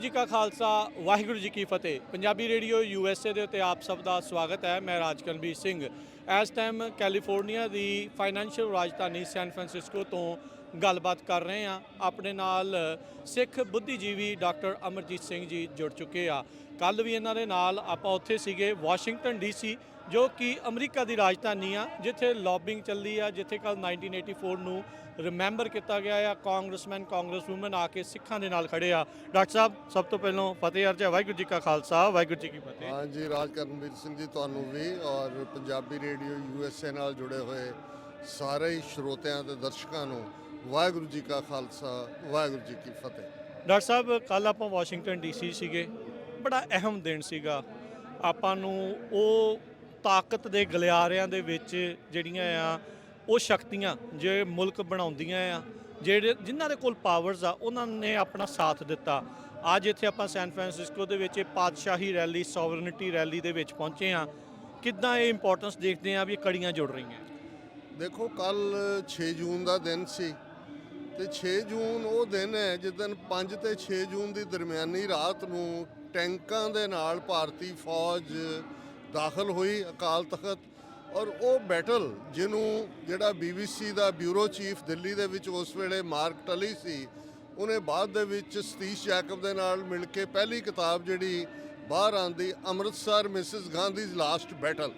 जी का खालसा वाहिगुरू जी की फतेह। Punjabi radio USA ਦੇ ਉੱਤੇ ਆਪ ਸਭ ਦਾ ਸਵਾਗਤ ਹੈ। ਮੈਂ ਰਾਜਕਰਨਵੀਰ ਸਿੰਘ ਇਸ ਟਾਈਮ ਕੈਲੀਫੋਰਨੀਆ ਦੀ ਫਾਈਨੈਂਸ਼ੀਅਲ ਰਾਜਧਾਨੀ ਸੈਨ ਫਰਾਂਸਿਸਕੋ ਤੋਂ ਗੱਲਬਾਤ ਕਰ ਰਹੇ ਹਾਂ। ਆਪਣੇ ਨਾਲ ਸਿੱਖ ਬੁੱਧੀਜੀਵੀ ਡਾਕਟਰ ਅਮਰਜੀਤ ਸਿੰਘ ਜੀ ਜੁੜ ਚੁੱਕੇ ਆ। ਕੱਲ੍ਹ ਵੀ ਇਹਨਾਂ ਦੇ ਨਾਲ ਆਪਾਂ ਉੱਥੇ ਸੀਗੇ ਵਾਸ਼ਿੰਗਟਨ DC, ਜੋ ਕਿ ਅਮਰੀਕਾ ਦੀ ਰਾਜਧਾਨੀ ਆ, ਜਿੱਥੇ ਲੌਬਿੰਗ ਚੱਲੀ ਆ, ਜਿੱਥੇ ਕੱਲ੍ਹ 1984 ਨੂੰ ਰਿਮੈਂਬਰ ਕੀਤਾ ਗਿਆ ਆ। ਕਾਂਗਰਸਮੈਨ ਕਾਂਗਰਸ ਵੂਮਨ ਆ ਕੇ ਸਿੱਖਾਂ ਦੇ ਨਾਲ ਖੜੇ ਆ। ਡਾਕਟਰ ਸਾਹਿਬ, ਸਭ ਤੋਂ ਪਹਿਲਾਂ ਫਤਿਹ ਅਰਜ਼ ਹੈ। ਵਾਹਿਗੁਰੂ ਜੀ ਕਾ ਖਾਲਸਾ, ਵਾਹਿਗੁਰੂ ਜੀ ਕੀ ਫਤਿਹ। हाँ जी, राजकरनवीर सिंह जी ਤੁਹਾਨੂੰ ਵੀ ਔਰ ਪੰਜਾਬੀ ਰੇਡੀਓ USA ਨਾਲ ਜੁੜੇ ਹੋਏ ਸਾਰੇ ਹੀ ਸਰੋਤਿਆਂ ਤੇ ਦਰਸ਼ਕਾਂ ਨੂੰ ਵਾਹਿਗੁਰੂ ਜੀ ਕਾ ਖਾਲਸਾ, ਵਾਹਿਗੁਰੂ ਜੀ ਕੀ ਫਤਿਹ। ਡਾਕਟਰ ਸਾਹਿਬ, ਕੱਲ੍ਹ ਆਪਾਂ ਵਾਸ਼ਿੰਗਟਨ DC ਸੀਗੇ। ਬੜਾ ਅਹਿਮ ਦਿਨ ਸੀਗਾ। ਆਪਾਂ ਨੂੰ ਉਹ ਤਾਕਤ ਦੇ ਗਲਿਆਰਿਆਂ ਦੇ ਵਿੱਚ ਜਿਹੜੀਆਂ ਆ ਉਹ ਸ਼ਕਤੀਆਂ ਜੇ ਮੁਲਕ ਬਣਾਉਂਦੀਆਂ ਆ, ਜਿਨ੍ਹਾਂ ਦੇ ਕੋਲ ਪਾਵਰਸ ਆ, ਉਹਨਾਂ ਨੇ ਆਪਣਾ ਸਾਥ ਦਿੱਤਾ। ਅੱਜ ਇੱਥੇ ਆਪਾਂ ਸੈਨ ਫਰਾਂਸਿਸਕੋ ਦੇ ਵਿੱਚ ਪਾਤਸ਼ਾਹੀ ਰੈਲੀ, ਸੋਵਰਨਿਟੀ ਰੈਲੀ ਦੇ ਵਿੱਚ ਪਹੁੰਚੇ ਹਾਂ। ਕਿੱਦਾਂ ਇਹ ਇੰਪੋਰਟੈਂਸ ਦੇਖਦੇ ਆ ਵੀ ਇਹ ਕੜੀਆਂ ਜੁੜ ਰਹੀਆਂ? ਦੇਖੋ, ਕੱਲ 6 ਜੂਨ ਦਾ ਦਿਨ ਸੀ ਤੇ 6 ਜੂਨ ਉਹ ਦਿਨ ਹੈ ਜਿਸ ਦਿਨ 5 ਤੇ 6 ਜੂਨ ਦੀ ਦਰਮਿਆਨੀ ਰਾਤ ਨੂੰ ਟੈਂਕਾਂ ਦੇ ਨਾਲ ਭਾਰਤੀ ਫੌਜ ਦਾਖਲ ਹੋਈ ਅਕਾਲ ਤਖਤ। ਔਰ ਉਹ ਬੈਟਲ ਜਿਹੜਾ BBC ਦਾ ਬਿਊਰੋ ਚੀਫ ਦਿੱਲੀ ਦੇ ਵਿੱਚ ਉਸ ਵੇਲੇ ਮਾਰਕ ਟਲੀ ਸੀ, ਉਹਨੇ ਬਾਅਦ ਦੇ ਵਿੱਚ ਸਤੀਸ਼ ਜੈਕਬ ਦੇ ਨਾਲ ਮਿਲ ਕੇ ਪਹਿਲੀ ਕਿਤਾਬ ਜਿਹੜੀ ਬਾਹਰ ਆਂਦੀ, ਅੰਮ੍ਰਿਤਸਰ ਮਿਸਿਸ ਗਾਂਧੀਜ਼ ਲਾਸਟ ਬੈਟਲ।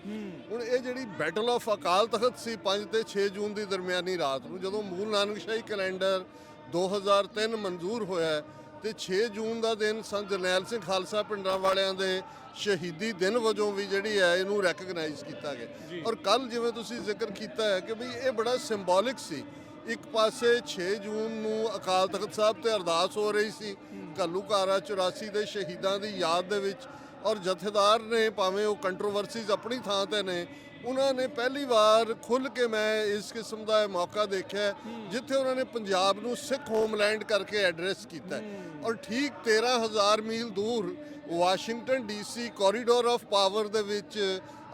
ਹੁਣ ਇਹ ਜਿਹੜੀ ਬੈਟਲ ਆਫ ਅਕਾਲ ਤਖਤ ਸੀ 5 ਤੇ 6 ਜੂਨ ਦੀ ਦਰਮਿਆਨੀ ਰਾਤ ਨੂੰ, ਜਦੋਂ ਮੂਲ ਨਾਨਕਸ਼ਾਹੀ ਕੈਲੰਡਰ 2003 ਮਨਜ਼ੂਰ ਹੋਇਆ ਤੇ 6 ਜੂਨ ਦਾ ਦਿਨ ਸੰਤ ਜਰਨੈਲ ਸਿੰਘ ਖਾਲਸਾ ਪਿੰਡਾਂ ਵਾਲਿਆਂ ਦੇ ਸ਼ਹੀਦੀ ਦਿਨ ਵਜੋਂ ਵੀ ਜਿਹੜੀ ਹੈ ਇਹਨੂੰ ਰੈਕਗਨਾਈਜ਼ ਕੀਤਾ ਗਿਆ। ਔਰ ਕੱਲ ਜਿਵੇਂ ਤੁਸੀਂ ਜ਼ਿਕਰ ਕੀਤਾ ਹੈ ਕਿ ਬਈ ਇਹ ਬੜਾ ਸਿੰਬੋਲਿਕ ਸੀ। ਇੱਕ ਪਾਸੇ 6 ਜੂਨ ਨੂੰ ਅਕਾਲ ਤਖਤ ਸਾਹਿਬ ਤੇ ਅਰਦਾਸ ਹੋ ਰਹੀ ਸੀ ਘੱਲੂਘਾਰਾ 84 ਦੇ ਸ਼ਹੀਦਾਂ ਦੀ ਯਾਦ ਦੇ ਵਿੱਚ, ਔਰ ਜਥੇਦਾਰ ਨੇ, ਭਾਵੇਂ ਉਹ ਕੰਟਰੋਵਰਸੀਜ਼ ਆਪਣੀ ਥਾਂ ਤੇ ਨੇ, ਉਹਨਾਂ ਨੇ ਪਹਿਲੀ ਵਾਰ ਖੁੱਲ੍ਹ ਕੇ ਮੈਂ ਇਸ ਕਿਸਮ ਦਾ ਮੌਕਾ ਦੇਖਿਆ ਜਿੱਥੇ ਉਹਨਾਂ ਨੇ ਪੰਜਾਬ ਨੂੰ ਸਿੱਖ ਹੋਮਲੈਂਡ ਕਰਕੇ ਐਡਰੈਸ ਕੀਤਾ। ਔਰ ਠੀਕ 13,000 ਮੀਲ ਦੂਰ Washington DC corridor of power ਦੇ ਵਿੱਚ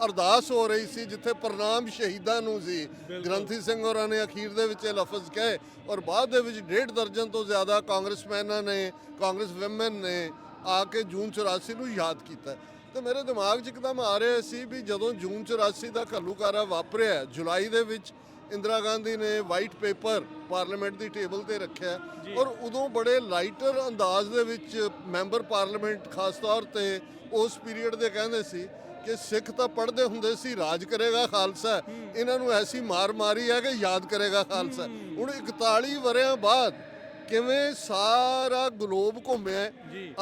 ਅਰਦਾਸ ਹੋ ਰਹੀ ਸੀ, ਜਿੱਥੇ ਪ੍ਰਣਾਮ ਸ਼ਹੀਦਾਂ ਨੂੰ ਸੀ। ਗ੍ਰੰਥੀ ਸਿੰਘ ਹੋਰਾਂ ਨੇ ਅਖੀਰ ਦੇ ਵਿੱਚ ਇਹ ਲਫ਼ਜ਼ ਕਹੇ, ਔਰ ਬਾਅਦ ਦੇ ਵਿੱਚ 1.5 ਦਰਜਨ ਤੋਂ ਜ਼ਿਆਦਾ ਕਾਂਗਰਸਮੈਨਾਂ ਨੇ, ਕਾਂਗਰਸ ਵਿਮਨ ਨੇ ਆ ਕੇ ਜੂਨ 84 ਨੂੰ ਯਾਦ ਕੀਤਾ। ਤੇ ਮੇਰੇ ਦਿਮਾਗ 'ਚ ਇੱਕਦਮ ਆ ਰਿਹਾ ਸੀ ਵੀ ਜਦੋਂ ਜੂਨ 84 ਦਾ ਘੱਲੂਘਾਰਾ ਵਾਪਰਿਆ, ਜੁਲਾਈ ਦੇ ਵਿੱਚ ਇੰਦਰਾ ਗਾਂਧੀ ਨੇ ਵਾਈਟ ਪੇਪਰ ਪਾਰਲੀਮੈਂਟ ਦੀ ਟੇਬਲ ਤੇ ਰੱਖਿਆ, ਔਰ ਉਦੋਂ ਬੜੇ ਲਾਈਟਰ ਅੰਦਾਜ਼ ਦੇ ਵਿੱਚ ਮੈਂਬਰ ਪਾਰਲੀਮੈਂਟ ਖਾਸ ਤੌਰ ਤੇ ਉਸ ਪੀਰੀਅਡ ਦੇ ਕਹਿੰਦੇ ਸੀ ਕਿ ਸਿੱਖ ਤਾਂ ਪੜ੍ਹਦੇ ਹੁੰਦੇ ਸੀ ਰਾਜ ਕਰੇਗਾ ਖਾਲਸਾ, ਇਹਨਾਂ ਨੂੰ ਐਸੀ ਮਾਰ ਮਾਰੀ ਹੈ ਕਿ ਯਾਦ ਕਰੇਗਾ ਖਾਲਸਾ। ਹੁਣ 41 ਵਰ੍ਹਿਆਂ ਬਾਅਦ ਕਿਵੇਂ ਸਾਰਾ ਗਲੋਬ ਘੁੰਮਿਆ।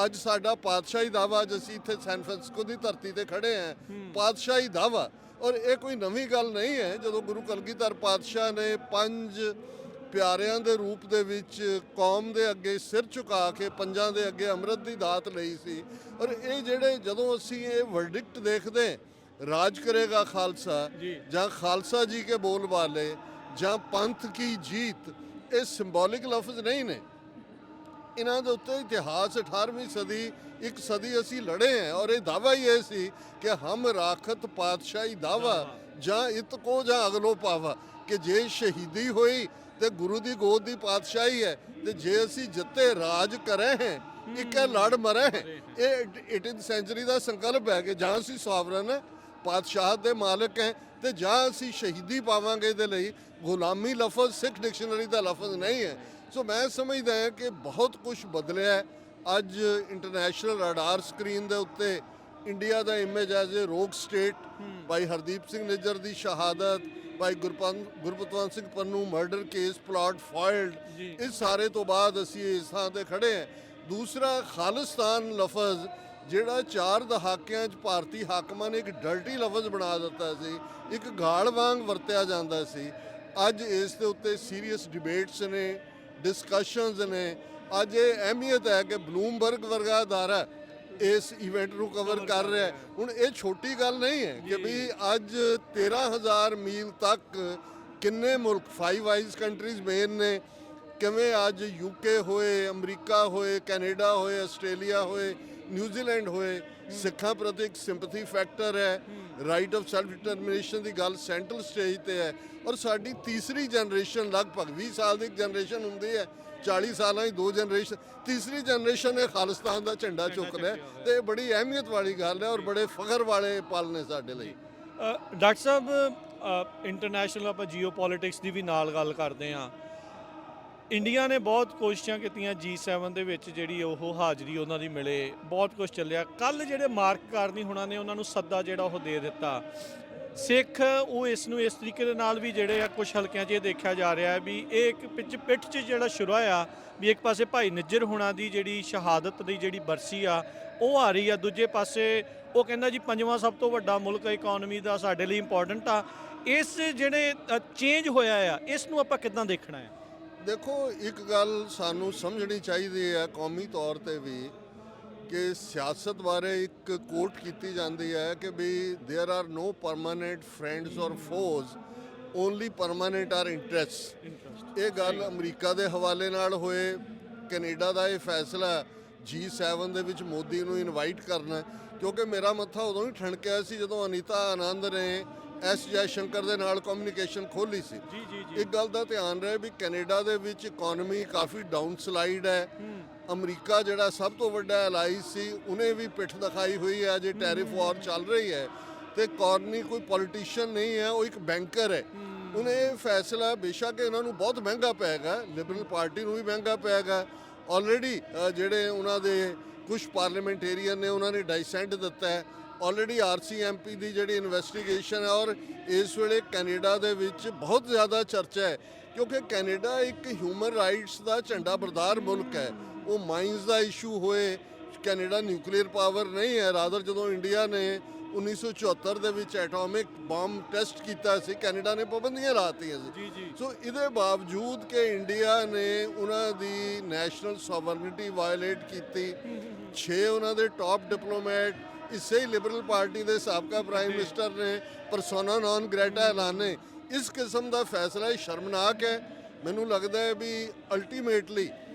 ਅੱਜ ਸਾਡਾ ਪਾਤਸ਼ਾਹੀ ਦਾਵਾ, ਅੱਜ ਅਸੀਂ ਇੱਥੇ ਸੈਨ ਫਰਾਂਸਿਸਕੋ ਦੀ ਧਰਤੀ ਤੇ ਖੜੇ ਹਾਂ, ਪਾਤਸ਼ਾਹੀ ਦਾਵਾ। ਔਰ ਇਹ ਕੋਈ ਨਵੀਂ ਗੱਲ ਨਹੀਂ ਹੈ। ਜਦੋਂ ਗੁਰੂ ਕਲਗੀਧਰ ਪਾਤਸ਼ਾਹ ਨੇ 5 ਪਿਆਰਿਆਂ ਦੇ ਰੂਪ ਦੇ ਵਿੱਚ ਕੌਮ ਦੇ ਅੱਗੇ ਸਿਰ ਝੁਕਾ ਕੇ ਪੰਜਾਂ ਦੇ ਅੱਗੇ ਅੰਮ੍ਰਿਤ ਦੀ ਦਾਤ ਲਈ ਸੀ। ਔਰ ਇਹ ਜਦੋਂ ਅਸੀਂ ਇਹ ਵਰਡਿਕਟ ਦੇਖਦੇ, ਰਾਜ ਕਰੇਗਾ ਖਾਲਸਾ ਜਾਂ ਖਾਲਸਾ ਜੀ ਕੇ ਬੋਲ ਵਾਲੇ ਜਾਂ ਪੰਥ ਕੀ ਜੀਤ, ਇਹ ਸਿੰਬੋਲਿਕ ਲਫ਼ਜ਼ ਨਹੀਂ ਨੇ। ਇਹਨਾਂ ਦੇ ਉੱਤੇ ਇਤਿਹਾਸ 18ਵੀਂ ਸਦੀ, ਇੱਕ ਸਦੀ ਅਸੀਂ ਲੜੇ हैं। ਔਰ ਇਹ ਦਾਵਾ ਹੀ ਇਹ ਸੀ ਕਿ ਹਮ ਰਾਖਤ ਪਾਤਸ਼ਾਹੀ ਦਾਵਾ ਜਾਂ ਇਤਕੋ ਜਾਂ ਅਗਲੋ ਪਾਵਾ, ਕਿ ਜੇ ਸ਼ਹੀਦੀ ਹੋਈ ਤੇ ਗੁਰੂ ਦੀ ਗੋਦ ਦੀ ਪਾਤਸ਼ਾਹੀ ਹੈ, ਤੇ ਜੇ ਅਸੀਂ ਜਿੱਤੇ ਰਾਜ ਕਰੇ ਹੈ ਇੱਕ ਲੜ ਮਰੇ ਹੈ। ਇਹ 18th ਸੈਂਚੁਰੀ ਦਾ ਸੰਕਲਪ ਹੈ ਕਿ ਜਾਂ ਅਸੀਂ ਸੋਵਰਨ ਪਾਤਸ਼ਾਹ ਦੇ ਮਾਲਕ ਹੈ ਤੇ ਜਾਂ ਅਸੀਂ ਸ਼ਹੀਦੀ ਪਾਵਾਂਗੇ। ਦੇ ਲਈ ਗੁਲਾਮੀ ਲਫ਼ਜ਼ ਸਿੱਖ ਡਿਕਸ਼ਨਰੀ ਦਾ ਲਫ਼ਜ਼ ਨਹੀਂ ਹੈ। ਸੋ ਮੈਂ ਸਮਝਦਾ ਹਾਂ ਕਿ ਬਹੁਤ ਕੁਝ ਬਦਲਿਆ। ਅੱਜ ਇੰਟਰਨੈਸ਼ਨਲ ਰਡਾਰ ਸਕਰੀਨ ਦੇ ਉੱਤੇ India the image as a ਰੋਗ ਸਟੇਟ, ਭਾਈ ਹਰਦੀਪ ਸਿੰਘ ਨਿੱਜਰ ਦੀ ਸ਼ਹਾਦਤ, ਭਾਈ Gurpatwant Singh Pannu murder case, plot ਫਾਈਲਡ, ਇਸ ਸਾਰੇ ਤੋਂ ਬਾਅਦ ਅਸੀਂ ਇਸ ਥਾਂ ਤੇ ਖੜੇ ਹਾਂ। ਦੂਸਰਾ, ਖਾਲਿਸਤਾਨ ਲਫ਼ਜ਼ ਜਿਹੜਾ 4 ਦਹਾਕਿਆਂ 'ਚ ਭਾਰਤੀ ਹਾਕਮਾਂ ਨੇ ਇੱਕ ਡਰਟੀ ਲਫ਼ਜ਼ ਬਣਾ ਦਿੱਤਾ ਸੀ, ਇੱਕ ਗਾਲ ਵਾਂਗ ਵਰਤਿਆ ਜਾਂਦਾ ਸੀ, ਅੱਜ ਇਸ ਦੇ ਉੱਤੇ ਸੀਰੀਅਸ ਡਿਬੇਟਸ ਨੇ, ਡਿਸਕਸ਼ਨਸ ਨੇ। ਅੱਜ ਇਹ ਅਹਿਮੀਅਤ ਹੈ ਕਿ ਬਲੂਮਬਰਗ ਵਰਗਾ ਅਦਾਰਾ ਇਸ ਇਵੈਂਟ ਨੂੰ ਕਵਰ ਕਰ ਰਿਹਾ। ਹੁਣ ਇਹ ਛੋਟੀ ਗੱਲ ਨਹੀਂ ਹੈ ਕਿ ਵੀ ਅੱਜ 13,000 ਮੀਲ ਤੱਕ ਕਿੰਨੇ ਮੁਲਕ, 5 ਆਈਜ਼ ਕੰਟਰੀਜ਼ ਮੇਨ ਨੇ, ਕਿਵੇਂ ਅੱਜ UK ਹੋਏ, ਅਮਰੀਕਾ ਹੋਏ, ਕੈਨੇਡਾ ਹੋਏ, ਆਸਟ੍ਰੇਲੀਆ ਹੋਏ, ਨਿਊਜ਼ੀਲੈਂਡ ਹੋਏ, ਸਿੱਖਾਂ ਪ੍ਰਤੀ ਇੱਕ ਸਿੰਪਥੀ ਫੈਕਟਰ ਹੈ। ਰਾਈਟ ਆਫ ਸੈਲਫ ਡਿਟਰਮੀਨੇਸ਼ਨ ਦੀ ਗੱਲ ਸੈਂਟਰਲ ਸਟੇਜ ਤੇ ਹੈ। ਔਰ ਸਾਡੀ ਤੀਸਰੀ ਜਨਰੇਸ਼ਨ, ਲਗਭਗ 20 ਸਾਲ ਦੀ ਇੱਕ ਜਨਰੇਸ਼ਨ ਹੁੰਦੀ ਹੈ 40 ਸਾਲਾਂ 'ਚ 2 ਜਨਰੇਸ਼ਨ, ਤੀਸਰੀ ਜਨਰੇਸ਼ਨ ਨੇ ਖਾਲਿਸਤਾਨ ਦਾ ਝੰਡਾ ਚੁੱਕ ਲਿਆ ਤੇ ਇਹ ਬੜੀ ਅਹਿਮੀਅਤ ਵਾਲੀ ਗੱਲ ਹੈ ਔਰ ਬੜੇ ਫਖਰ ਵਾਲੇ ਪਲ ਨੇ ਸਾਡੇ ਲਈ। ਡਾਕਟਰ ਸਾਹਿਬ, ਇੰਟਰਨੈਸ਼ਨਲ ਆਪਾਂ ਜੀਓ ਪੋਲਿਟਿਕਸ ਦੀ ਵੀ ਨਾਲ ਗੱਲ ਕਰਦੇ ਹਾਂ। ਇੰਡੀਆ ਨੇ ਬਹੁਤ ਕੋਸ਼ਿਸ਼ਾਂ ਕੀਤੀਆਂ G7 ਦੇ ਵਿੱਚ ਜਿਹੜੀ ਉਹ ਹਾਜ਼ਰੀ ਉਹਨਾਂ ਦੀ ਮਿਲੇ, ਬਹੁਤ ਕੁਝ ਚੱਲਿਆ। ਕੱਲ ਜਿਹੜੇ ਮਾਰਕ ਕਾਰਨੀ ਹੋਣਾ ਨੇ ਉਹਨਾਂ ਨੂੰ ਸੱਦਾ ਜਿਹੜਾ ਉਹ ਦੇ ਦਿੱਤਾ। ਸਿੱਖ ਉਹ ਇਸ ਨੂੰ ਇਸ ਤਰੀਕੇ ਦੇ ਨਾਲ ਵੀ ਜਿਹੜੇ ਆ ਕੁਝ ਹਲਕਿਆਂ 'ਚ ਇਹ ਦੇਖਿਆ ਜਾ ਰਿਹਾ ਹੈ ਵੀ ਇਹ ਇੱਕ ਪਿੱਠ 'ਚ ਜਿਹੜਾ ਸ਼ੁਰੂ ਆ ਵੀ ਇੱਕ ਪਾਸੇ ਭਾਈ ਨਿੱਜਰ ਹੋਣਾ ਦੀ ਜਿਹੜੀ ਸ਼ਹਾਦਤ ਦੀ ਜਿਹੜੀ ਬਰਸੀ ਆ ਉਹ ਆ ਰਹੀ ਆ, ਦੂਜੇ ਪਾਸੇ ਉਹ ਕਹਿੰਦਾ ਜੀ 5ਵਾਂ ਸਭ ਤੋਂ ਵੱਡਾ ਮੁਲਕ ਇਕਨੋਮੀ ਦਾ ਸਾਡੇ ਲਈ ਇੰਪੋਰਟੈਂਟ ਆ। ਇਸ ਜਿਹੜੇ ਚੇਂਜ ਹੋਇਆ ਆ ਇਸ ਨੂੰ ਆਪਾਂ ਕਿੱਦਾਂ ਦੇਖਣਾ ਹੈ? ਦੇਖੋ, ਇੱਕ ਗੱਲ ਸਾਨੂੰ ਸਮਝਣੀ ਚਾਹੀਦੀ ਹੈ ਕੌਮੀ ਤੌਰ ਤੇ ਵੀ ਕਿ ਸਿਆਸਤ ਬਾਰੇ ਇੱਕ ਕੋਟ ਕੀਤੀ ਜਾਂਦੀ ਹੈ ਕਿ ਵੀ there are no permanent friends or foes, only permanent are interest. ਇਹ ਗੱਲ ਅਮਰੀਕਾ ਦੇ ਹਵਾਲੇ ਨਾਲ ਹੋਏ, ਕੈਨੇਡਾ ਦਾ ਇਹ ਫੈਸਲਾ G7 ਦੇ ਵਿੱਚ ਮੋਦੀ ਨੂੰ ਇਨਵਾਈਟ ਕਰਨਾ, ਕਿਉਂਕਿ ਮੇਰਾ ਮੱਥਾ ਉਦੋਂ ਹੀ ਠਣਕਿਆ ਸੀ ਜਦੋਂ ਅਨੀਤਾ ਆਨੰਦ ਨੇ ਜੈ ਸ਼ੰਕਰ ਦੇ ਨਾਲ ਕਮਿਊਨੀਕੇਸ਼ਨ ਖੋਲ੍ਹੀ ਸੀ। ਇੱਕ ਗੱਲ ਦਾ ਧਿਆਨ ਰਹੇ ਵੀ ਕੈਨੇਡਾ ਦੇ ਵਿੱਚ ਇਕਨੋਮੀ ਕਾਫੀ ਡਾਊਨ ਸਲਾਈਡ ਹੈ। ਅਮਰੀਕਾ ਜਿਹੜਾ ਸਭ ਤੋਂ ਵੱਡਾ ਐਲਾਈ ਸੀ ਉਹਨੇ ਵੀ ਪਿੱਠ ਦਿਖਾਈ ਹੋਈ ਹੈ ਜੇ ਟੈਰਿਫ ਵਾਰ ਚੱਲ ਰਹੀ ਹੈ। ਤੇ ਕਾਰਨੀ ਕੋਈ ਪੋਲੀਟੀਸ਼ੀਅਨ ਨਹੀਂ ਹੈ, ਉਹ ਇੱਕ ਬੈਂਕਰ ਹੈ। ਉਹਨੇ ਇਹ ਫੈਸਲਾ, ਬੇਸ਼ੱਕ ਇਹਨਾਂ ਨੂੰ ਬਹੁਤ ਮਹਿੰਗਾ ਪਏਗਾ, ਲਿਬਰਲ ਪਾਰਟੀ ਨੂੰ ਵੀ ਮਹਿੰਗਾ ਪਏਗਾ। ਆਲਰੇਡੀ ਜਿਹੜੇ ਉਹਨਾਂ ਦੇ ਕੁਝ ਪਾਰਲੀਮੈਂਟੇਰੀਅਨ ਨੇ ਉਹਨਾਂ ਨੇ ਡਾਈਸੈਂਟ ਦਿੱਤਾ ਹੈ। ਆਲਰੇਡੀ RCMP ਦੀ ਜਿਹੜੀ ਇਨਵੈਸਟੀਗੇਸ਼ਨ ਹੈ ਔਰ ਇਸ ਵੇਲੇ ਕੈਨੇਡਾ ਦੇ ਵਿੱਚ ਬਹੁਤ ਜ਼ਿਆਦਾ ਚਰਚਾ ਹੈ ਕਿਉਂਕਿ ਕੈਨੇਡਾ ਇੱਕ ਹਿਊਮਨ ਰਾਈਟਸ ਦਾ ਝੰਡਾ ਬਰਦਾਰ ਮੁਲਕ ਹੈ। ਉਹ ਮਾਈਨਸ ਦਾ ਇਸ਼ੂ ਹੋਏ, ਕੈਨੇਡਾ ਨਿਊਕਲੀਅਰ ਪਾਵਰ ਨਹੀਂ ਹੈ। ਰਾਦਰ ਜਦੋਂ ਇੰਡੀਆ ਨੇ 1974 ਦੇ ਵਿੱਚ ਐਟੋਮਿਕ ਬੰਬ ਟੈਸਟ ਕੀਤਾ ਸੀ, ਕੈਨੇਡਾ ਨੇ ਪਾਬੰਦੀਆਂ ਲਾਤੀਆਂ ਸੀ। ਸੋ ਇਹਦੇ ਬਾਵਜੂਦ ਕਿ ਇੰਡੀਆ ਨੇ ਉਹਨਾਂ ਦੀ ਨੈਸ਼ਨਲ ਸੋਵਰਨਿਟੀ ਵਾਇਲੇਟ ਕੀਤੀ, 6 ਉਹਨਾਂ ਦੇ ਟਾਪ ਡਿਪਲੋਮੈਟ ਇਸੇ ਹੀ ਲਿਬਰਲ ਪਾਰਟੀ ਦੇ ਸਾਬਕਾ ਪ੍ਰਾਈਮ ਮਿਨਿਸਟਰ ਨੇ ਪਰਸੋਨਾ ਨਾਨ ਗ੍ਰੈਟਾ ਐਲਾਨੇ। ਇਸ ਕਿਸਮ ਦਾ ਫੈਸਲਾ ਸ਼ਰਮਨਾਕ ਹੈ। ਮੈਨੂੰ ਲੱਗਦਾ ਹੈ ਵੀ ਅਲਟੀਮੇਟਲੀ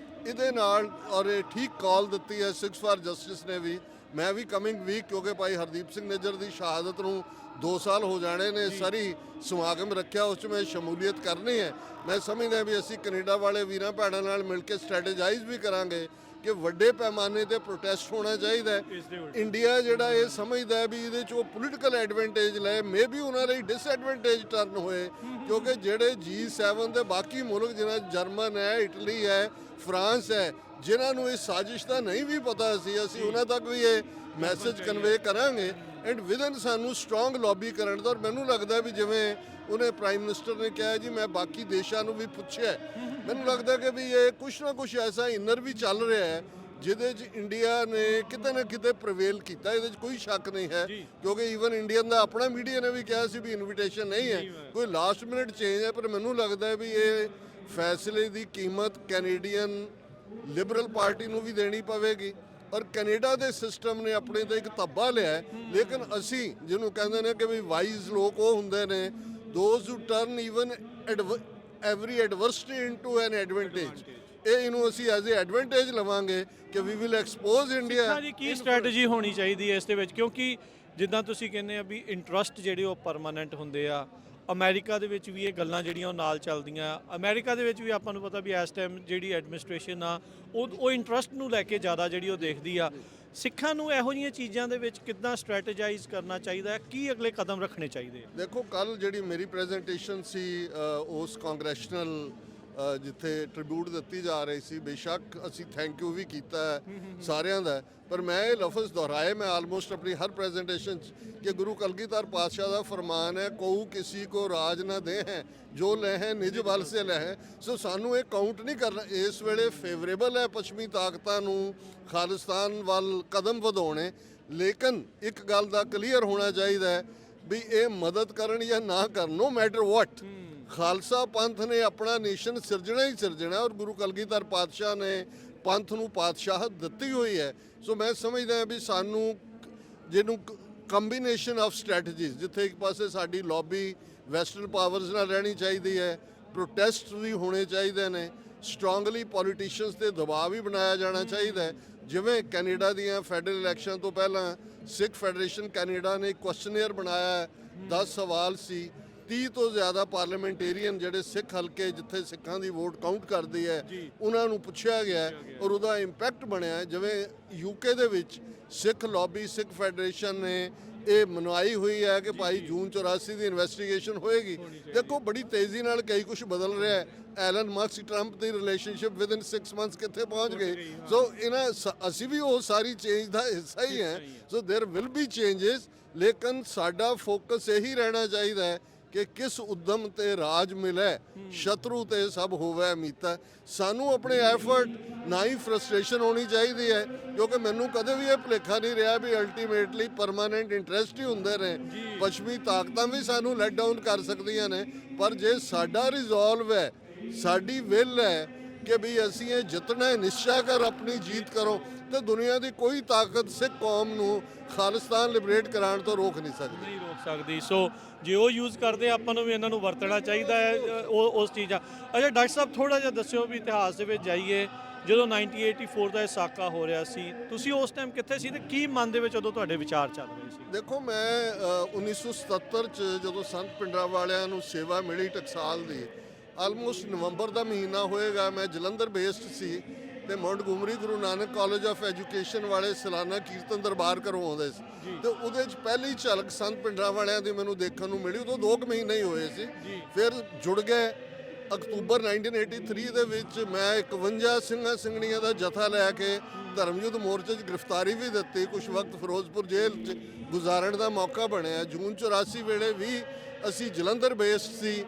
ਇਹਦੇ ਨਾਲ ਔਰ ਇਹ ਠੀਕ ਕਾਲ ਦਿੱਤੀ ਹੈ 6 ਫਾਰ ਜਸਟਿਸ ਨੇ ਵੀ। ਮੈਂ ਵੀ ਕਮਿੰਗ ਵੀਕ, ਕਿਉਂਕਿ ਭਾਈ ਹਰਦੀਪ ਸਿੰਘ ਨਿੱਜਰ ਦੀ ਸ਼ਹਾਦਤ ਨੂੰ 2 ਸਾਲ ਹੋ ਜਾਣੇ ਨੇ, ਸਾਰੀ ਸਮਾਗਮ ਰੱਖਿਆ, ਉਸ 'ਚ ਮੈਂ ਸ਼ਮੂਲੀਅਤ ਕਰਨੀ ਹੈ। ਮੈਂ ਸਮਝਦਾ ਵੀ ਅਸੀਂ ਕੈਨੇਡਾ ਵਾਲੇ ਵੀਰਾਂ ਭੈਣਾਂ ਨਾਲ ਮਿਲ ਕੇ ਸਟ੍ਰੈਟੇਜਾਈਜ਼ ਵੀ ਕਰਾਂਗੇ ਕਿ ਵੱਡੇ ਪੈਮਾਨੇ ਤੇ ਪ੍ਰੋਟੈਸਟ ਹੋਣਾ ਚਾਹੀਦਾ ਹੈ। ਇੰਡੀਆ ਜਿਹੜਾ ਇਹ ਸਮਝਦਾ ਹੈ ਵੀ ਇਹਦੇ 'ਚ ਉਹ ਪੋਲੀਟੀਕਲ ਐਡਵਾਂਟੇਜ ਲਏ, ਮੇ ਵੀ ਉਹਨਾਂ ਲਈ ਡਿਸਐਡਵਾਂਟੇਜ ਟਰਨ ਹੋਏ, ਕਿਉਂਕਿ ਜਿਹੜੇ G7 ਦੇ ਬਾਕੀ ਮੁਲਕ ਜਿਨ੍ਹਾਂ ਜਰਮਨ ਹੈ, ਇਟਲੀ ਹੈ, ਫਰਾਂਸ ਹੈ, ਜਿਨ੍ਹਾਂ ਨੂੰ ਇਸ ਸਾਜ਼ਿਸ਼ ਦਾ ਨਹੀਂ ਵੀ ਪਤਾ ਸੀ, ਅਸੀਂ ਉਹਨਾਂ ਤੱਕ ਵੀ ਇਹ ਮੈਸੇਜ ਕਨਵੇ ਕਰਾਂਗੇ ਐਂਡ ਵਿਦਨ ਸਾਨੂੰ ਸਟਰੋਂਗ ਲੌਬੀ ਕਰਨ ਦਾ। ਔਰ ਮੈਨੂੰ ਲੱਗਦਾ ਵੀ ਜਿਵੇਂ ਉਹਨੇ ਪ੍ਰਾਈਮ ਮਿਨਿਸਟਰ ਨੇ ਕਿਹਾ ਜੀ ਮੈਂ ਬਾਕੀ ਦੇਸ਼ਾਂ ਨੂੰ ਵੀ ਪੁੱਛਿਆ, ਮੈਨੂੰ ਲੱਗਦਾ ਕਿ ਵੀ ਇਹ ਕੁਛ ਨਾ ਕੁਛ ਐਸਾ ਇਨਰ ਵੀ ਚੱਲ ਰਿਹਾ ਹੈ ਜਿਹਦੇ 'ਚ ਇੰਡੀਆ ਨੇ ਕਿਤੇ ਨਾ ਕਿਤੇ ਪ੍ਰਵੇਲ ਕੀਤਾ। ਇਹਦੇ 'ਚ ਕੋਈ ਸ਼ੱਕ ਨਹੀਂ ਹੈ ਕਿਉਂਕਿ ਈਵਨ ਇੰਡੀਅਨ ਦਾ ਆਪਣਾ ਮੀਡੀਆ ਨੇ ਵੀ ਕਿਹਾ ਸੀ ਵੀ ਇਨਵੀਟੇਸ਼ਨ ਨਹੀਂ ਹੈ, ਕੋਈ ਲਾਸਟ ਮਿੰਟ ਚੇਂਜ ਹੈ। ਪਰ ਮੈਨੂੰ ਲੱਗਦਾ ਹੈ ਵੀ ਇਹ ਫੈਸਲੇ ਦੀ ਕੀਮਤ ਕੈਨੇਡੀਅਨ ਲਿਬਰਲ ਪਾਰਟੀ ਨੂੰ ਵੀ ਦੇਣੀ ਪਵੇਗੀ ਔਰ ਕੈਨੇਡਾ ਦੇ ਸਿਸਟਮ ਨੇ ਆਪਣੇ ਤੇ ਇੱਕ ਧੱਬਾ ਲਿਆ। ਲੇਕਿਨ ਅਸੀਂ ਜਿਹਨੂੰ ਕਹਿੰਦੇ ਨੇ ਕਿ ਵੀ ਵਾਈਜ਼ ਲੋਕ ਉਹ ਹੁੰਦੇ ਨੇ those who turn even every adversity into an advantage. ਇਹਨੂੰ ਅਸੀਂ ਐਜ਼ ਏ ਐਡਵਾਂਟੇਜ ਲਵਾਂਗੇ ਕਿ ਵੀ ਵਿਲ ਐਕਸਪੋਜ਼ ਇੰਡੀਆ। ਜੀ ਕੀ ਸਟ੍ਰੈਟਜੀ ਹੋਣੀ ਚਾਹੀਦੀ ਹੈ ਇਸ ਦੇ ਵਿੱਚ, ਕਿਉਂਕਿ ਜਿੱਦਾਂ ਤੁਸੀਂ ਕਹਿੰਦੇ ਆ ਵੀ ਇੰਟਰਸਟ ਜਿਹੜੇ ਉਹ ਪਰਮਾਨੈਂਟ ਹੁੰਦੇ ਆ। ਅਮਰੀਕਾ ਦੇ ਵਿੱਚ ਵੀ ਇਹ ਗੱਲਾਂ ਜਿਹੜੀਆਂ ਉਹ ਨਾਲ ਚੱਲਦੀਆਂ। ਅਮਰੀਕਾ ਦੇ ਵਿੱਚ ਵੀ ਆਪਾਂ ਨੂੰ ਪਤਾ ਵੀ ਇਸ ਟਾਈਮ ਜਿਹੜੀ ਐਡਮਿਨਿਸਟ੍ਰੇਸ਼ਨ ਆ ਉਹ ਇੰਟਰਸਟ ਨੂੰ ਲੈ ਕੇ ਜ਼ਿਆਦਾ ਜਿਹੜੀ ਉਹ ਦੇਖਦੀ ਆ। ਸਿੱਖਾਂ ਨੂੰ ਇਹੋ ਜਿਹੀਆਂ ਚੀਜ਼ਾਂ ਦੇ ਵਿੱਚ ਕਿੱਦਾਂ ਸਟ੍ਰੈਟੇਜਾਈਜ਼ ਕਰਨਾ ਚਾਹੀਦਾ ਹੈ, ਕੀ ਅਗਲੇ ਕਦਮ ਰੱਖਣੇ ਚਾਹੀਦੇ ਆ? ਦੇਖੋ, ਕੱਲ ਜਿਹੜੀ ਮੇਰੀ ਪ੍ਰੈਜੈਂਟੇਸ਼ਨ ਸੀ ਉਸ ਕਾਂਗਰੈਸ਼ਨਲ ਜਿੱਥੇ ਟ੍ਰਿਬਿਊਟ ਦਿੱਤੀ ਜਾ ਰਹੀ ਸੀ, ਬੇਸ਼ੱਕ ਅਸੀਂ ਥੈਂਕ ਯੂ ਵੀ ਕੀਤਾ ਸਾਰਿਆਂ ਦਾ, ਪਰ ਮੈਂ ਇਹ ਲਫ਼ਜ਼ ਦੁਹਰਾਏ ਮੈਂ ਆਲਮੋਸਟ ਆਪਣੀ ਹਰ ਪ੍ਰੈਜੈਂਟੇਸ਼ਨ 'ਚ ਕਿ ਗੁਰੂ ਕਲਗੀਧਰ ਪਾਤਸ਼ਾਹ ਦਾ ਫਰਮਾਨ ਹੈ ਕਉ ਕਿਸੇ ਕੋ ਰਾਜ ਨਾ ਦੇ ਹੈ ਜੋ ਲੈ ਹੈ ਨਿਜ ਬਲ ਸੇ ਲੈ ਹੈ। ਸੋ ਸਾਨੂੰ ਇਹ ਕਾਊਂਟ ਨਹੀਂ ਕਰਨਾ। ਇਸ ਵੇਲੇ ਫੇਵਰੇਬਲ ਹੈ ਪੱਛਮੀ ਤਾਕਤਾਂ ਨੂੰ ਖਾਲਿਸਤਾਨ ਵੱਲ ਕਦਮ ਵਧਾਉਣੇ, ਲੇਕਿਨ ਇੱਕ ਗੱਲ ਦਾ ਕਲੀਅਰ ਹੋਣਾ ਚਾਹੀਦਾ ਹੈ ਵੀ ਇਹ ਮਦਦ ਕਰਨ ਜਾਂ ਨਾ ਕਰਨ, ਨੋ ਮੈਟਰ ਵਾਟ, ਖਾਲਸਾ ਪੰਥ ਨੇ ਆਪਣਾ ਨੇਸ਼ਨ ਸਿਰਜਣਾ ਹੀ ਸਿਰਜਣਾ ਔਰ ਗੁਰੂ ਕਲਗੀਧਰ ਪਾਤਸ਼ਾਹ ਨੇ ਪੰਥ ਨੂੰ ਪਾਤਸ਼ਾਹਤ ਦਿੱਤੀ ਹੋਈ ਹੈ। ਸੋ ਮੈਂ ਸਮਝਦਾ ਹਾਂ ਵੀ ਸਾਨੂੰ ਜਿਹਨੂੰ ਕੰਬੀਨੇਸ਼ਨ ਆਫ ਸਟ੍ਰੈਟਜੀਜ਼, ਜਿੱਥੇ ਇੱਕ ਪਾਸੇ ਸਾਡੀ ਲੌਬੀ ਵੈਸਟਰਨ ਪਾਵਰਸ ਨਾਲ ਰਹਿਣੀ ਚਾਹੀਦੀ ਹੈ, ਪ੍ਰੋਟੈਸਟ ਵੀ ਹੋਣੇ ਚਾਹੀਦੇ ਨੇ, ਸਟਰੋਂਗਲੀ ਪੋਲੀਟੀਸ਼ੀਅਨਸ ਤੇ ਦਬਾਅ ਵੀ ਬਣਾਇਆ ਜਾਣਾ ਚਾਹੀਦਾ ਹੈ। ਜਿਵੇਂ ਕੈਨੇਡਾ ਦੀਆਂ ਫੈਡਰਲ ਇਲੈਕਸ਼ਨ ਤੋਂ ਪਹਿਲਾਂ ਸਿੱਖ ਫੈਡਰੇਸ਼ਨ ਕੈਨੇਡਾ ਨੇ ਇੱਕ ਕੁਐਸਚਨੇਅਰ ਬਣਾਇਆ, 10 ਸਵਾਲ ਸੀ 30 ਤੋਂ ਜ਼ਿਆਦਾ ਪਾਰਲੀਮੈਂਟੇਰੀਅਨ ਜਿਹੜੇ ਸਿੱਖ ਹਲਕੇ ਜਿੱਥੇ ਸਿੱਖਾਂ ਦੀ ਵੋਟ ਕਾਊਂਟ ਕਰਦੀ ਹੈ ਉਹਨਾਂ ਨੂੰ ਪੁੱਛਿਆ ਗਿਆ ਔਰ ਉਹਦਾ ਇੰਪੈਕਟ ਬਣਿਆ ਹੈ। ਜਿਵੇਂ ਯੂਕੇ ਦੇ ਵਿੱਚ ਸਿੱਖ ਲੌਬੀ ਸਿੱਖ ਫੈਡਰੇਸ਼ਨ ਨੇ ਇਹ ਮਨਾਈ ਹੋਈ ਹੈ ਕਿ ਭਾਈ ਜੂਨ 84 ਦੀ ਇਨਵੈਸਟੀਗੇਸ਼ਨ ਹੋਏਗੀ। ਦੇਖੋ ਬੜੀ ਤੇਜ਼ੀ ਨਾਲ ਕਈ ਕੁਝ ਬਦਲ ਰਿਹਾ ਹੈ। ਐਲਨ ਮਸਕ ਟਰੰਪ ਦੀ ਰਿਲੇਸ਼ਨਸ਼ਿਪ ਵਿਦਨ 6 ਮੰਥਸ ਕਿੱਥੇ ਪਹੁੰਚ ਗਈ। ਸੋ ਇਹਨਾਂ ਅਸੀਂ ਵੀ ਉਹ ਸਾਰੀ ਚੇਂਜ ਦਾ ਹਿੱਸਾ ਹੀ ਹੈ। So there will be changes, ਲੇਕਿਨ ਸਾਡਾ ਫੋਕਸ ਇਹੀ ਰਹਿਣਾ ਚਾਹੀਦਾ ਹੈ ਕਿ ਕਿਸ ਉਦਮ ਤੇ ਰਾਜ ਮਿਲੇ, ਸ਼ਤਰੂ ਤੇ ਸਭ ਹੋਵੇ ਮੀਤਾ। ਸਾਨੂੰ ਆਪਣੇ ਐਫਰਟ ਨਾ ਹੀ ਫਰਸਟ੍ਰੇਸ਼ਨ ਹੋਣੀ ਚਾਹੀਦੀ ਹੈ, ਕਿਉਂਕਿ ਮੈਨੂੰ ਕਦੇ ਵੀ ਇਹ ਭੁਲੇਖਾ ਨਹੀਂ ਰਿਹਾ ਵੀ ਅਲਟੀਮੇਟਲੀ ਪਰਮਾਨੈਂਟ ਇੰਟਰਸਟ ਹੀ ਹੁੰਦੇ ਨੇ। ਪੱਛਮੀ ਤਾਕਤਾਂ ਵੀ ਸਾਨੂੰ ਲੈਟ ਡਾਊਨ ਕਰ ਸਕਦੀਆਂ ਨੇ, ਪਰ ਜੇ ਸਾਡਾ ਰਿਜ਼ੋਲਵ ਹੈ, ਸਾਡੀ ਵਿਲ ਹੈ ਕਿ ਵੀ ਅਸੀਂ ਇਹ ਜਿੱਤਣਾ ਹੈ, ਨਿਸ਼ਚਾ ਕਰ ਆਪਣੀ ਜੀਤ ਕਰੋ, ਤੇ ਦੁਨੀਆ ਦੀ ਕੋਈ ਤਾਕਤ ਸਿੱਖ ਕੌਮ ਨੂੰ ਖਾਲਿਸਤਾਨ ਲਿਬਰੇਟ ਕਰਾਉਣ ਤੋਂ ਰੋਕ ਨਹੀਂ ਸਕਦੀ। ਸੋ ਜੇ ਉਹ ਯੂਜ਼ ਕਰਦੇ ਆਪਾਂ ਨੂੰ ਵੀ ਇਹਨਾਂ ਨੂੰ ਵਰਤਣਾ ਚਾਹੀਦਾ ਹੈ ਉਹ ਉਸ ਚੀਜ਼ਾਂ। ਅੱਛਾ ਡਾਕਟਰ ਸਾਹਿਬ ਥੋੜਾ ਜਿਹਾ ਦੱਸਿਓ ਵੀ ਇਤਿਹਾਸ ਦੇ ਵਿੱਚ ਜਾਈਏ, ਜਦੋਂ 1984 ਦਾ ਇਹ ਸਾਕਾ ਹੋ ਰਿਹਾ ਸੀ, ਤੁਸੀਂ ਉਸ ਟਾਈਮ ਕਿੱਥੇ ਸੀ ਤੇ ਕੀ ਮਨ ਦੇ ਵਿੱਚ ਉਦੋਂ ਤੁਹਾਡੇ ਵਿਚਾਰ ਚੱਲ ਰਹੇ ਸੀ? ਦੇਖੋ ਮੈਂ 1977 ਚ ਜਦੋਂ ਸੰਤ ਪਿੰਡਰਾਂ ਵਾਲਿਆਂ ਨੂੰ ਸੇਵਾ ਮਿਲੀ ਟਕਸਾਲ ਦੀ, ਆਲਮੋਸਟ ਨਵੰਬਰ ਦਾ ਮਹੀਨਾ ਹੋਏਗਾ, ਮੈਂ ਜਲੰਧਰ ਬੇਸਡ ਸੀ ਤੇ ਮੌਂਟਗੋਮਰੀ Guru Nanak college of education ਵਾਲੇ ਸਾਲਾਨਾ ਕੀਰਤਨ ਦਰਬਾਰ ਕਰਵਾਉਂਦੇ ਸੀ ਤੇ ਉਹਦੇ ਚ ਪਹਿਲੀ ਝਲਕ ਸੰਤ ਪਿੰਡਰਾਂ ਵਾਲਿਆਂ ਦੀ ਮੈਨੂੰ ਦੇਖਣ ਨੂੰ ਮਿਲੀ। ਉਦੋਂ 2 ਮਹੀਨੇ ਹੀ ਹੋਏ ਸੀ, ਫਿਰ ਜੁੜ ਗਏ। ਅਕਤੂਬਰ 1983 ਦੇ ਵਿੱਚ ਮੈਂ 51 ਸਿੰਘਾਂ ਸਿੰਘਣੀਆਂ ਦਾ ਜਥਾ ਲੈ ਕੇ ਧਰਮਯੁੱਧ ਮੋਰਚੇ 'ਚ ਗ੍ਰਿਫਤਾਰੀ ਵੀ ਦਿੱਤੀ। ਕੁਝ ਵਕਤ ਫਿਰੋਜ਼ਪੁਰ ਜੇਲ੍ਹ 'ਚ ਗੁਜ਼ਾਰਨ ਦਾ ਮੌਕਾ ਬਣਿਆ। ਜੂਨ 84 ਵੇਲੇ ਵੀ ਅਸੀਂ ਜਲੰਧਰ ਬੇਸਡ ਸੀ,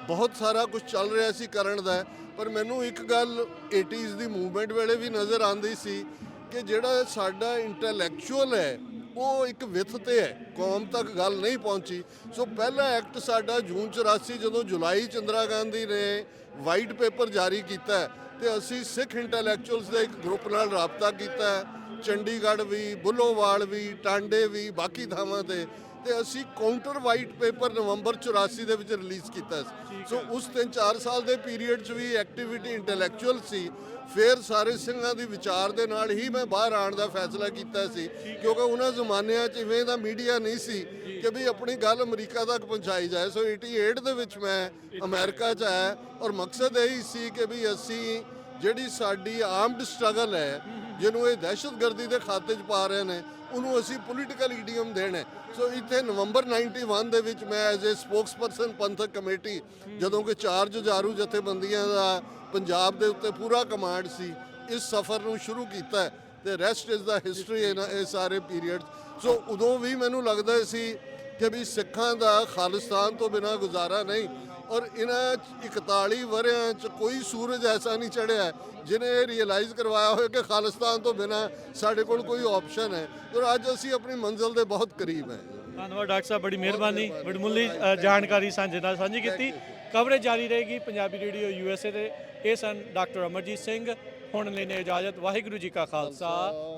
ਬਹੁਤ ਸਾਰਾ ਕੁਝ ਚੱਲ ਰਿਹਾ ਸੀ ਕਰਨ ਦਾ। ਪਰ ਮੈਨੂੰ ਇੱਕ ਗੱਲ 80s ਦੀ ਮੂਵਮੈਂਟ ਵੇਲੇ ਵੀ ਨਜ਼ਰ ਆਉਂਦੀ ਸੀ ਕਿ ਜਿਹੜਾ ਸਾਡਾ ਇੰਟੈਲੈਕਚੁਅਲ ਹੈ ਉਹ ਇੱਕ ਵਿੱਥ ਤੇ ਹੈ, ਕੌਮ ਤੱਕ ਗੱਲ ਨਹੀਂ ਪਹੁੰਚੀ। ਸੋ ਪਹਿਲਾ ਐਕਟ ਸਾਡਾ ਜੂਨ 84, ਜਦੋਂ ਜੁਲਾਈ 'ਚ ਇੰਦਰਾ ਗਾਂਧੀ ਨੇ ਵਾਈਟ ਪੇਪਰ ਜਾਰੀ ਕੀਤਾ ਤੇ ਅਸੀਂ ਸਿੱਖ ਇੰਟੈਲੈਕਚੁਅਲਸ ਦੇ ਇੱਕ ਗਰੁੱਪ ਨਾਲ ਰਾਬਤਾ ਕੀਤਾ, ਚੰਡੀਗੜ੍ਹ ਵੀ, ਬੁੱਲੋਵਾਲ ਵੀ, ਟਾਂਡੇ ਵੀ, ਬਾਕੀ ਥਾਵਾਂ ਤੇ ਅਸੀਂ ਕਾਊਂਟਰ ਵਾਈਟ ਪੇਪਰ ਨਵੰਬਰ 84 ਦੇ ਵਿੱਚ ਰਿਲੀਜ਼ ਕੀਤਾ ਸੀ। ਸੋ ਉਸ 3-4 ਸਾਲ ਦੇ ਪੀਰੀਅਡ 'ਚ ਵੀ ਐਕਟੀਵਿਟੀ ਇੰਟੈਲੈਕਚੁਅਲ ਸੀ। ਫਿਰ ਸਾਰੇ ਸਿੰਘਾਂ ਦੀ ਵਿਚਾਰ ਦੇ ਨਾਲ ਹੀ ਮੈਂ ਬਾਹਰ ਆਉਣ ਦਾ ਫੈਸਲਾ ਕੀਤਾ ਸੀ, ਕਿਉਂਕਿ ਉਹਨਾਂ ਜ਼ਮਾਨਿਆਂ 'ਚ ਇਵੇਂ ਦਾ ਮੀਡੀਆ ਨਹੀਂ ਸੀ ਕਿ ਵੀ ਆਪਣੀ ਗੱਲ ਅਮਰੀਕਾ ਤੱਕ ਪਹੁੰਚਾਈ ਜਾਏ। ਸੋ 88 ਦੇ ਵਿੱਚ ਮੈਂ ਅਮਰੀਕਾ 'ਚ ਆਇਆ ਔਰ ਮਕਸਦ ਇਹੀ ਸੀ ਕਿ ਵੀ ਅਸੀਂ ਜਿਹੜੀ ਸਾਡੀ ਆਰਮਡ ਸਟਰਗਲ ਹੈ, ਜਿਹਨੂੰ ਇਹ ਦਹਿਸ਼ਤਗਰਦੀ ਦੇ ਖਾਤੇ 'ਚ ਪਾ ਰਹੇ ਨੇ, ਉਹਨੂੰ ਅਸੀਂ ਪੋਲੀਟੀਕਲ ਈਡੀਅਮ ਦੇਣਾ। ਸੋ ਇੱਥੇ ਨਵੰਬਰ 91 ਦੇ ਵਿੱਚ ਮੈਂ ਐਜ਼ ਏ ਸਪੋਕਸਪਰਸਨ ਪੰਥਕ ਕਮੇਟੀ, ਜਦੋਂ ਕਿ 4 ਜੁਝਾਰੂ ਜਥੇਬੰਦੀਆਂ ਦਾ ਪੰਜਾਬ ਦੇ ਉੱਤੇ ਪੂਰਾ ਕਮਾਂਡ ਸੀ, ਇਸ ਸਫ਼ਰ ਨੂੰ ਸ਼ੁਰੂ ਕੀਤਾ ਤੇ ਰੈਸਟ ਇਜ਼ ਦਾ ਹਿਸਟਰੀ ਇਹ ਸਾਰੇ ਪੀਰੀਅਡ। ਸੋ ਉਦੋਂ ਵੀ ਮੈਨੂੰ ਲੱਗਦਾ ਸੀ ਕਿ ਵੀ ਸਿੱਖਾਂ ਦਾ ਖਾਲਿਸਤਾਨ ਤੋਂ ਬਿਨਾਂ ਗੁਜ਼ਾਰਾ ਨਹੀਂ, ਔਰ ਇਹਨਾਂ 41 ਵਰ੍ਹਿਆਂ 'ਚ ਕੋਈ ਸੂਰਜ ਐਸਾ ਨਹੀਂ ਚੜ੍ਹਿਆ ਜਿਹਨੇ ਇਹ ਰਿਅਲਾਈਜ਼ ਕਰਵਾਇਆ ਹੋਇਆ ਕਿ ਖਾਲਿਸਤਾਨ ਤੋਂ ਬਿਨਾਂ ਸਾਡੇ ਕੋਲ ਕੋਈ ਆਪਸ਼ਨ ਹੈ। ਔਰ ਅੱਜ ਅਸੀਂ ਆਪਣੀ ਮੰਜ਼ਿਲ ਦੇ ਬਹੁਤ ਕਰੀਬ ਹੈ। ਧੰਨਵਾਦ ਡਾਕਟਰ ਸਾਹਿਬ, ਬੜੀ ਮਿਹਰਬਾਨੀ, ਬੜਮੁੱਲੀ ਜਾਣਕਾਰੀ ਸਾਂਝੀ ਕੀਤੀ। ਕਵਰੇਜ ਜਾਰੀ ਰਹੇਗੀ ਪੰਜਾਬੀ ਰੇਡੀਓ USA ਤੇ। ਇਹ ਸਨ ਡਾਕਟਰ ਅਮਰਜੀਤ ਸਿੰਘ। ਹੁਣ ਲੈਣੇ ਇਜਾਜ਼ਤ। ਵਾਹਿਗੁਰੂ ਜੀ ਕਾ ਖਾਲਸਾ,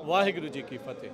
ਵਾਹਿਗੁਰੂ ਜੀ ਕੀ ਫਤਿਹ।